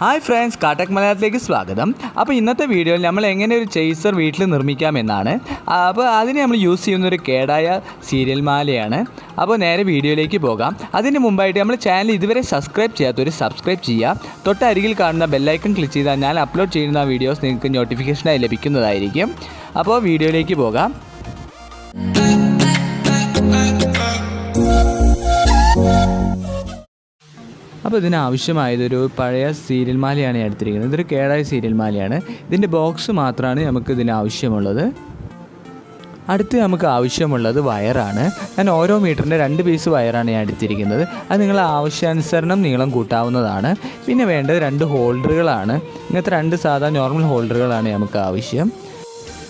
Hi friends, കാട്ടക് മലയാളത്തിലേക്ക് സ്വാഗതം. അപ്പോൾ ഇന്നത്തെ വീഡിയോയിൽ നമ്മൾ എങ്ങനെ ഒരു ചേസർ വീട്ടിൽ നിർമ്മിക്കാമെന്നാണ്. അപ്പോൾ അതിന് നമ്മൾ യൂസ് ചെയ്യുന്നൊരു കേടായ സീരിയൽ മാലയാണ്. അപ്പോൾ നേരെ വീഡിയോയിലേക്ക് പോകാം. അതിന് മുമ്പായിട്ട് നമ്മൾ ചാനൽ ഇതുവരെ സബ്സ്ക്രൈബ് ചെയ്യാത്തവർ സബ്സ്ക്രൈബ് ചെയ്യുക. തൊട്ടരികിൽ കാണുന്ന ബെല്ലൈക്കൺ ക്ലിക്ക് ചെയ്താൽ ഞാൻ അപ്ലോഡ് ചെയ്യുന്ന വീഡിയോസ് നിങ്ങൾക്ക് നോട്ടിഫിക്കേഷനായി ലഭിക്കുന്നതായിരിക്കും. അപ്പോൾ വീഡിയോയിലേക്ക് പോകാം. അപ്പോൾ ഇതിനാവശ്യമായതൊരു പഴയ സീരിയൽ മാലയാണ് ഞാൻ എടുത്തിരിക്കുന്നത്. ഇതൊരു കേടായ സീരിയൽ മാലയാണ്. ഇതിൻ്റെ ബോക്സ് മാത്രമാണ് നമുക്ക് ഇതിന് ആവശ്യമുള്ളത്. അടുത്ത് നമുക്ക് ആവശ്യമുള്ളത് വയറാണ്. ഞാൻ ഓരോ മീറ്ററിൻ്റെ 2 പീസ് വയറാണ് ഞാൻ എടുത്തിരിക്കുന്നത്. അത് നിങ്ങളുടെ ആവശ്യാനുസരണം നീളം കൂട്ടാവുന്നതാണ്. പിന്നെ വേണ്ടത് 2 ഹോൾഡറുകളാണ്. ഇങ്ങനത്തെ 2 സാധാ നോർമൽ ഹോൾഡറുകളാണ് നമുക്ക് ആവശ്യം.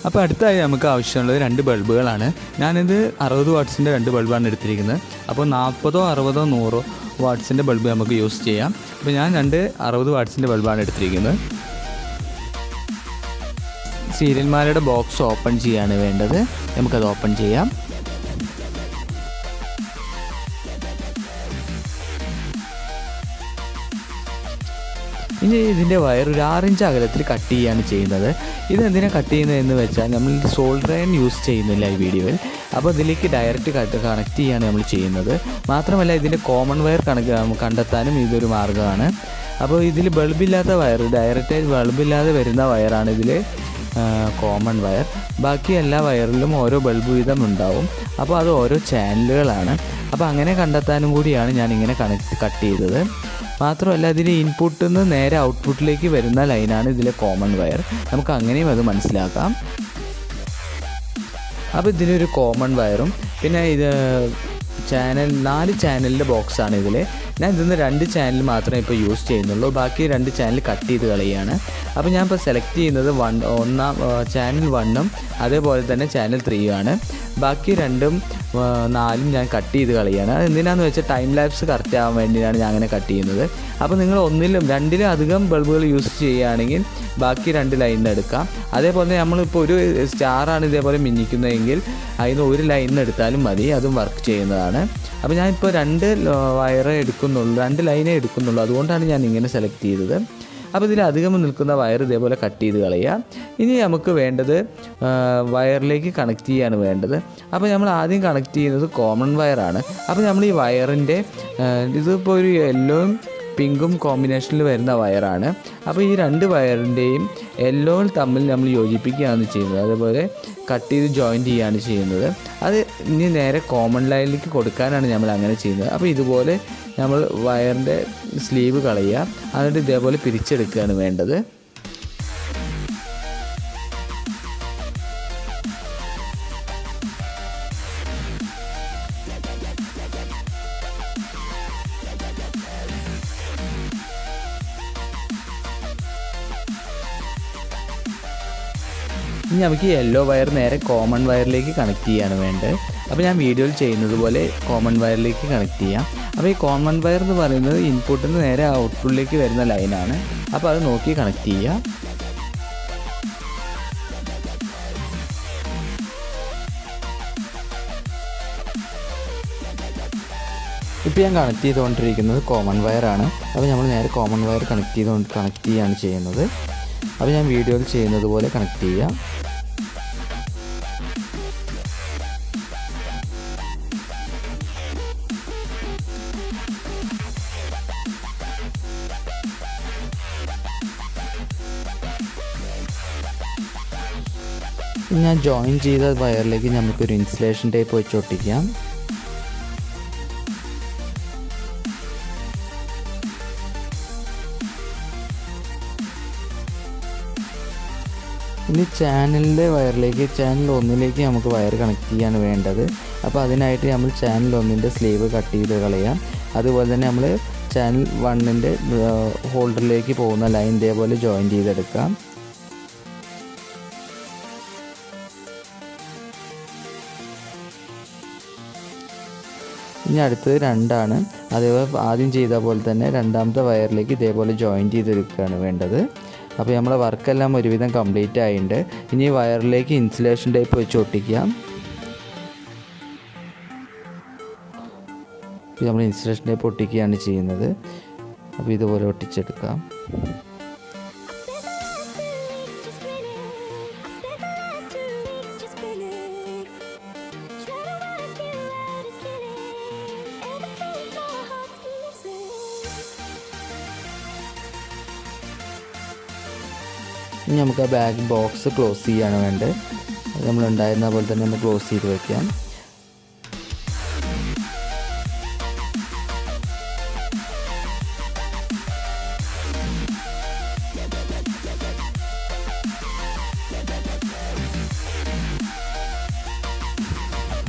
അപ്പോൾ അടുത്തായി നമുക്ക് ആവശ്യമുള്ളത് 2 ബൾബുകളാണ്. ഞാനിത് 60 വാട്ട്സിൻ്റെ 2 ബൾബാണ് എടുത്തിരിക്കുന്നത്. അപ്പോൾ 40, 60, 100 വാട്ട്സിൻ്റെ ബൾബ് നമുക്ക് യൂസ് ചെയ്യാം. അപ്പോൾ ഞാൻ 2 60 വാട്ട്സിൻ്റെ ബൾബാണ് എടുത്തിരിക്കുന്നത്. സീരിയൽ മാലയുടെ ബോക്സ് ഓപ്പൺ ചെയ്യാണ് വേണ്ടത്. നമുക്കത് ഓപ്പൺ ചെയ്യാം. ഇനി ഇതിൻ്റെ വയർ ഒരു 6 ഇഞ്ച് അകലത്തിൽ കട്ട് ചെയ്യുകയാണ് ചെയ്യുന്നത്. ഇതെന്തിനാണ് കട്ട് ചെയ്യുന്നതെന്ന് വെച്ചാൽ നമ്മൾ സോൾഡർ അയൺ യൂസ് ചെയ്യുന്നില്ല ഈ വീഡിയോയിൽ. അപ്പോൾ ഇതിലേക്ക് ഡയറക്റ്റ് കണക്ട് ചെയ്യുകയാണ് നമ്മൾ ചെയ്യുന്നത്. മാത്രമല്ല ഇതിൻ്റെ കോമൺ വയർ കണ്ടെത്താനും ഇതൊരു മാർഗ്ഗമാണ്. അപ്പോൾ ഇതിൽ ബൾബില്ലാത്ത വയർ, ഡയറക്റ്റായി ബൾബില്ലാതെ വരുന്ന വയറാണ് ഇതിൽ കോമൺ വയർ. ബാക്കി എല്ലാ വയറിലും ഓരോ ബൾബ് വീതം ഉണ്ടാവും. അപ്പോൾ അത് ഓരോ ചാനലുകളാണ്. അപ്പോൾ അങ്ങനെ കണ്ടെത്താനും കൂടിയാണ് ഞാനിങ്ങനെ കട്ട് ചെയ്തത്. മാത്രമല്ല ഇതിൽ ഇൻപുട്ടിൽ നിന്ന് നേരെ ഔട്ട്പുട്ടിലേക്ക് വരുന്ന ലൈനാണ് ഇതിലെ കോമൺ വയർ. നമുക്ക് അങ്ങനെയും അത് മനസ്സിലാക്കാം. അപ്പോൾ ഇതിലൊരു കോമൺ വയറും പിന്നെ ഇത് 4 ചാനലിൻ്റെ ബോക്സാണ് ഇതിൽ. ഞാൻ ഇതിന്ന് 2 ചാനൽ മാത്രമേ ഇപ്പോൾ യൂസ് ചെയ്യുന്നുള്ളൂ. ബാക്കി 2 ചാനൽ കട്ട് ചെയ്ത് കളയുകയാണ്. അപ്പോൾ ഞാൻ ഇപ്പോൾ സെലക്ട് ചെയ്യുന്നത് ചാനൽ 1ഉം അതേപോലെ തന്നെ ചാനൽ 3ഉമാണ്. ബാക്കി 2ഉം 4ഉം ഞാൻ കട്ട് ചെയ്ത് കളയുകയാണ്. അത് എന്തിനാണെന്ന് വെച്ചാൽ ടൈം ലാപ്സ് കറക്റ്റ് ആവാൻ വേണ്ടിയാണ് ഞാൻ അങ്ങനെ കട്ട് ചെയ്യുന്നത്. അപ്പോൾ നിങ്ങൾ 2 അധികം ബൾബുകൾ യൂസ് ചെയ്യുകയാണെങ്കിൽ ബാക്കി 2 ലൈനിൽ എടുക്കാം. അതേപോലെ നമ്മളിപ്പോൾ ഒരു സ്റ്റാറാണ് ഇതേപോലെ മിന്നിക്കുന്നതെങ്കിൽ അതിന് 1 ലൈനിൽ എടുത്താലും മതി, അതും വർക്ക് ചെയ്യുന്നതാണ്. അപ്പോൾ ഞാനിപ്പോൾ 2 വയറേ എടുക്കുന്നുള്ളൂ, 2 ലൈനേ എടുക്കുന്നുള്ളൂ. അതുകൊണ്ടാണ് ഞാൻ ഇങ്ങനെ സെലക്ട് ചെയ്തത്. അപ്പോൾ ഇതിൽ അധികം നിൽക്കുന്ന വയർ ഇതേപോലെ കട്ട് ചെയ്ത് കളയുക. ഇനി നമുക്ക് വേണ്ടത് വയറിലേക്ക് കണക്ട് ചെയ്യാണ് വേണ്ടത്. അപ്പോൾ നമ്മൾ ആദ്യം കണക്ട് ചെയ്യുന്നത് കോമൺ വയറാണ്. അപ്പോൾ നമ്മൾ ഈ വയറിൻ്റെ ഇതിപ്പോൾ ഒരു യെല്ലോയും പിങ്കും കോമ്പിനേഷനിൽ വരുന്ന വയറാണ്. അപ്പോൾ ഈ 2 വയറിൻ്റെയും യെല്ലോ തമ്മിൽ നമ്മൾ യോജിപ്പിക്കുകയാണ് ചെയ്യുന്നത്. അതേപോലെ കട്ട് ചെയ്ത് ജോയിൻറ്റ് ചെയ്യുകയാണ് ചെയ്യുന്നത്. അത് ഇനി നേരെ കോമൺ ലൈനിലേക്ക് കൊടുക്കാനാണ് നമ്മൾ അങ്ങനെ ചെയ്യുന്നത്. അപ്പോൾ ഇതുപോലെ നമ്മൾ വയറിൻ്റെ സ്ലീവ് കളയുക, എന്നിട്ട് ഇതേപോലെ പിരിച്ചെടുക്കുകയാണ് വേണ്ടത്. ഇനി നമുക്ക് യെല്ലോ വയർ നേരെ കോമൺ വയറിലേക്ക് കണക്ട് ചെയ്യാണ് വേണ്ടത്. അപ്പോൾ ഞാൻ വീഡിയോയിൽ ചെയ്യുന്നത് പോലെ കോമൺ വയറിലേക്ക് കണക്ട് ചെയ്യാം. അപ്പോൾ ഈ കോമൺ വയർ എന്ന് പറയുന്നത് ഇൻപുട്ടിൽ നിന്ന് നേരെ ഔട്ട്പുട്ടിലേക്ക് വരുന്ന ലൈനാണ്. അപ്പോൾ അത് നോക്കി കണക്ട് ചെയ്യുക. ഇപ്പോൾ ഞാൻ കണക്ട് ചെയ്തുകൊണ്ടിരിക്കുന്നത് കോമൺ വയറാണ്. അപ്പോൾ നമ്മൾ നേരെ കോമൺ വയർ കണക്ട് ചെയ്യുകയാണ് ചെയ്യുന്നത്. അപ്പോൾ ഞാൻ വീഡിയോയിൽ ചെയ്യുന്നത് പോലെ കണക്ട് ചെയ്യുക. ഞാൻ ജോയിൻ ചെയ്ത വയറിലേക്ക് നമുക്കൊരു ഇൻസുലേഷൻ ടേപ്പ് വെച്ച് ഒട്ടിക്കാം. ഇനി ചാനലിൻ്റെ വയറിലേക്ക്, ചാനൽ 1ലേക്ക് നമുക്ക് വയർ കണക്ട് ചെയ്യാണ് വേണ്ടത്. അപ്പോൾ അതിനായിട്ട് നമ്മൾ ചാനൽ 1ൻ്റെ സ്ലീവ് കട്ട് ചെയ്ത് കളയാം. അതുപോലെ തന്നെ നമ്മൾ ചാനൽ 1ൻ്റെ ഹോൾഡറിലേക്ക് പോകുന്ന ലൈൻ ഇതേപോലെ ജോയിൻ ചെയ്തെടുക്കാം. ഇനി അടുത്തത് 2ആണ്. അതേപോലെ ആദ്യം ചെയ്ത പോലെ തന്നെ 2ാമത്തെ വയറിലേക്ക് ഇതേപോലെ ജോയിൻ ചെയ്തെടുക്കുകയാണ് വേണ്ടത്. അപ്പോൾ നമ്മുടെ വർക്കെല്ലാം ഒരുവിധം കംപ്ലീറ്റ് ആയിട്ടുണ്ട്. ഇനി വയറിലേക്ക് ഇൻസുലേഷൻ ടേപ്പ് വെച്ച് ഒട്ടിക്കാം. നമ്മൾ ഇൻസുലേഷൻ ടേപ്പ് ഒട്ടിക്കുകയാണ് ചെയ്യുന്നത്. അപ്പോൾ ഇതുപോലെ ഒട്ടിച്ചെടുക്കാം. ഇനി നമുക്ക് ആ ബാഗ് ബോക്സ് ക്ലോസ് ചെയ്യാണ് വേണ്ടത്. അത് നമ്മളുണ്ടായിരുന്ന പോലെ തന്നെ നമ്മൾ ക്ലോസ് ചെയ്ത് വയ്ക്കാം.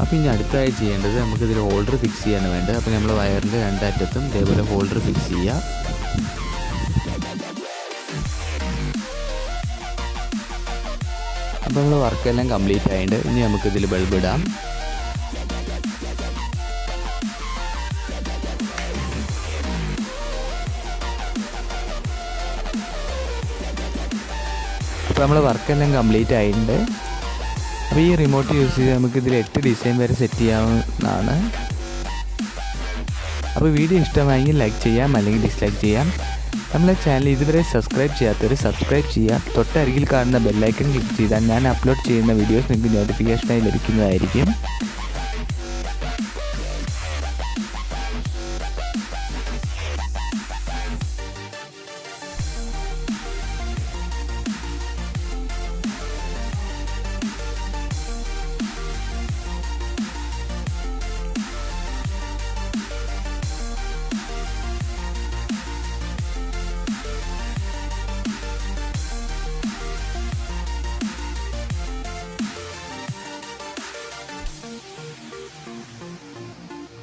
അപ്പോൾ ഇനി അടുത്തായി ചെയ്യേണ്ടത് നമുക്കിതിൽ ഹോൾഡർ ഫിക്സ് ചെയ്യാണ് വേണ്ടത്. അപ്പോൾ നമ്മൾ വയറിൻ്റെ രണ്ടറ്റത്തും ഇതേപോലെ ഹോൾഡർ ഫിക്സ് ചെയ്യുക. അപ്പോൾ നമ്മൾ വർക്കെല്ലാം കംപ്ലീറ്റ് ആയിട്ട് ഇനി നമുക്കിതിൽ ബൾബ് ഇടാം. അപ്പോൾ നമ്മൾ വർക്കെല്ലാം കംപ്ലീറ്റ് ആയിട്ടുണ്ട്. അപ്പോൾ ഈ റിമോട്ട് യൂസ് ചെയ്ത് നമുക്കിതിൽ 8 ഡിസൈൻ വരെ സെറ്റ് ചെയ്യാവുന്നതാണ്. അപ്പോൾ വീഡിയോ ഇഷ്ടമായെങ്കിൽ ലൈക്ക് ചെയ്യാം, അല്ലെങ്കിൽ ഡിസ്ലൈക്ക് ചെയ്യാം. നമ്മളെ ചാനൽ ഇതുവരെ സബ്സ്ക്രൈബ് ചെയ്യാത്തവർ സബ്സ്ക്രൈബ് ചെയ്യുക. തൊട്ടരികിൽ കാണുന്ന ബെല്ലൈക്കൺ ക്ലിക്ക് ചെയ്താൽ ഞാൻ അപ്ലോഡ് ചെയ്യുന്ന വീഡിയോസ് നിങ്ങൾക്ക് നോട്ടിഫിക്കേഷനായി ലഭിക്കുന്നതായിരിക്കും.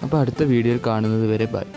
അപ്പോൾ അടുത്ത വീഡിയോയിൽ കാണുന്നത് വരെ ബൈ.